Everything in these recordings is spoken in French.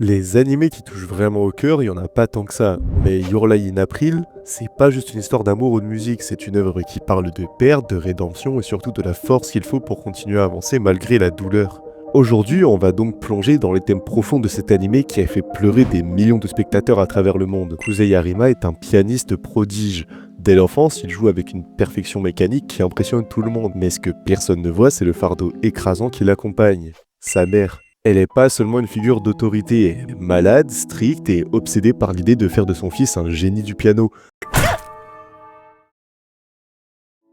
Les animés qui touchent vraiment au cœur, il y en a pas tant que ça. Mais Your Lie in April, c'est pas juste une histoire d'amour ou de musique, c'est une œuvre qui parle de perte, de rédemption et surtout de la force qu'il faut pour continuer à avancer malgré la douleur. Aujourd'hui, on va donc plonger dans les thèmes profonds de cet animé qui a fait pleurer des millions de spectateurs à travers le monde. Kusei Arima est un pianiste prodige. Dès l'enfance, il joue avec une perfection mécanique qui impressionne tout le monde. Mais ce que personne ne voit, c'est le fardeau écrasant qui l'accompagne. Sa mère. Elle n'est pas seulement une figure d'autorité, elle est malade, stricte et obsédée par l'idée de faire de son fils un génie du piano.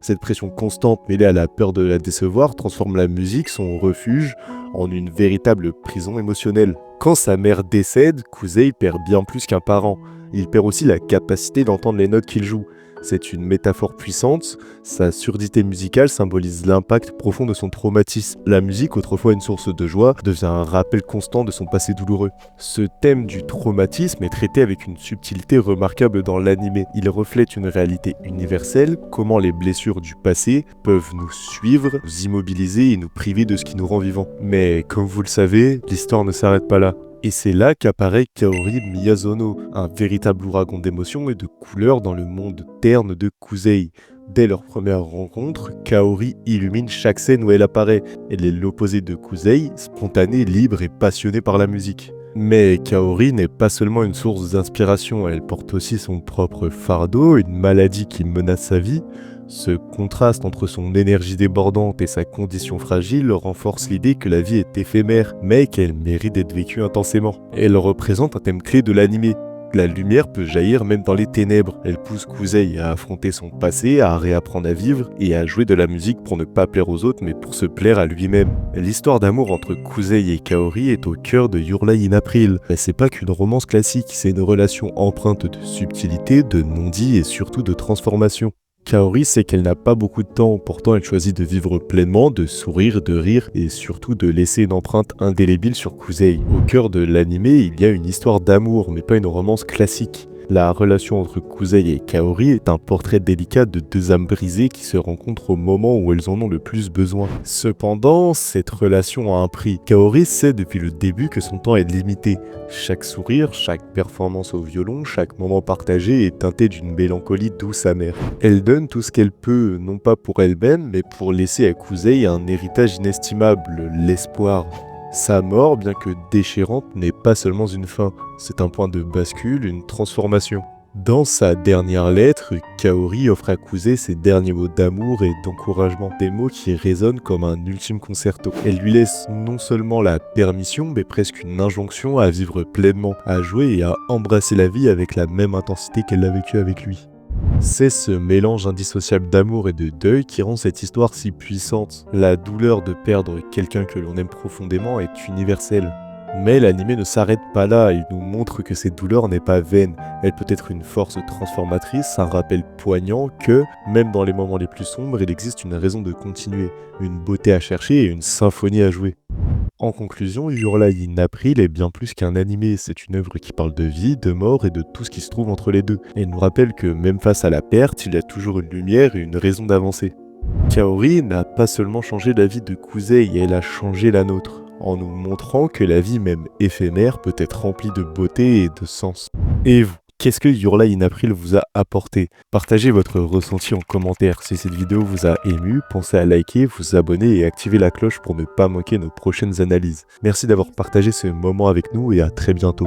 Cette pression constante mêlée à la peur de la décevoir transforme la musique, son refuge, en une véritable prison émotionnelle. Quand sa mère décède, Kusei perd bien plus qu'un parent. Il perd aussi la capacité d'entendre les notes qu'il joue. C'est une métaphore puissante, sa surdité musicale symbolise l'impact profond de son traumatisme. La musique, autrefois une source de joie, devient un rappel constant de son passé douloureux. Ce thème du traumatisme est traité avec une subtilité remarquable dans l'anime. Il reflète une réalité universelle, comment les blessures du passé peuvent nous suivre, nous immobiliser et nous priver de ce qui nous rend vivants. Mais comme vous le savez, l'histoire ne s'arrête pas là. Et c'est là qu'apparaît Kaori Miyazono, un véritable ouragan d'émotions et de couleurs dans le monde terne de Kusei. Dès leur première rencontre, Kaori illumine chaque scène où elle apparaît. Elle est l'opposé de Kusei, spontanée, libre et passionnée par la musique. Mais Kaori n'est pas seulement une source d'inspiration, elle porte aussi son propre fardeau, une maladie qui menace sa vie. Ce contraste entre son énergie débordante et sa condition fragile renforce l'idée que la vie est éphémère, mais qu'elle mérite d'être vécue intensément. Elle représente un thème clé de l'anime. La lumière peut jaillir même dans les ténèbres. Elle pousse Kusei à affronter son passé, à réapprendre à vivre et à jouer de la musique pour ne pas plaire aux autres mais pour se plaire à lui-même. L'histoire d'amour entre Kusei et Kaori est au cœur de Your Lie in April. Mais c'est pas qu'une romance classique, c'est une relation empreinte de subtilité, de non-dit et surtout de transformation. Kaori sait qu'elle n'a pas beaucoup de temps, pourtant elle choisit de vivre pleinement, de sourire, de rire et surtout de laisser une empreinte indélébile sur Kusei. Au cœur de l'anime, il y a une histoire d'amour, mais pas une romance classique. La relation entre Kusei et Kaori est un portrait délicat de deux âmes brisées qui se rencontrent au moment où elles en ont le plus besoin. Cependant, cette relation a un prix. Kaori sait depuis le début que son temps est limité. Chaque sourire, chaque performance au violon, chaque moment partagé est teinté d'une mélancolie douce amère. Elle donne tout ce qu'elle peut, non pas pour elle-même, mais pour laisser à Kusei un héritage inestimable, l'espoir. Sa mort, bien que déchirante, n'est pas seulement une fin, c'est un point de bascule, une transformation. Dans sa dernière lettre, Kaori offre à Kusei ses derniers mots d'amour et d'encouragement, des mots qui résonnent comme un ultime concerto. Elle lui laisse non seulement la permission, mais presque une injonction à vivre pleinement, à jouer et à embrasser la vie avec la même intensité qu'elle l'a vécue avec lui. C'est ce mélange indissociable d'amour et de deuil qui rend cette histoire si puissante. La douleur de perdre quelqu'un que l'on aime profondément est universelle. Mais l'anime ne s'arrête pas là, il nous montre que cette douleur n'est pas vaine. Elle peut être une force transformatrice, un rappel poignant que, même dans les moments les plus sombres, il existe une raison de continuer, une beauté à chercher et une symphonie à jouer. En conclusion, Your Lie in April est bien plus qu'un animé, c'est une œuvre qui parle de vie, de mort et de tout ce qui se trouve entre les deux. Elle nous rappelle que même face à la perte, il y a toujours une lumière et une raison d'avancer. Kaori n'a pas seulement changé la vie de Kusei, elle a changé la nôtre, en nous montrant que la vie même éphémère peut être remplie de beauté et de sens. Et vous, qu'est-ce que Your Lie in April vous a apporté? Partagez votre ressenti en commentaire. Si cette vidéo vous a ému, pensez à liker, vous abonner et activer la cloche pour ne pas manquer nos prochaines analyses. Merci d'avoir partagé ce moment avec nous et à très bientôt.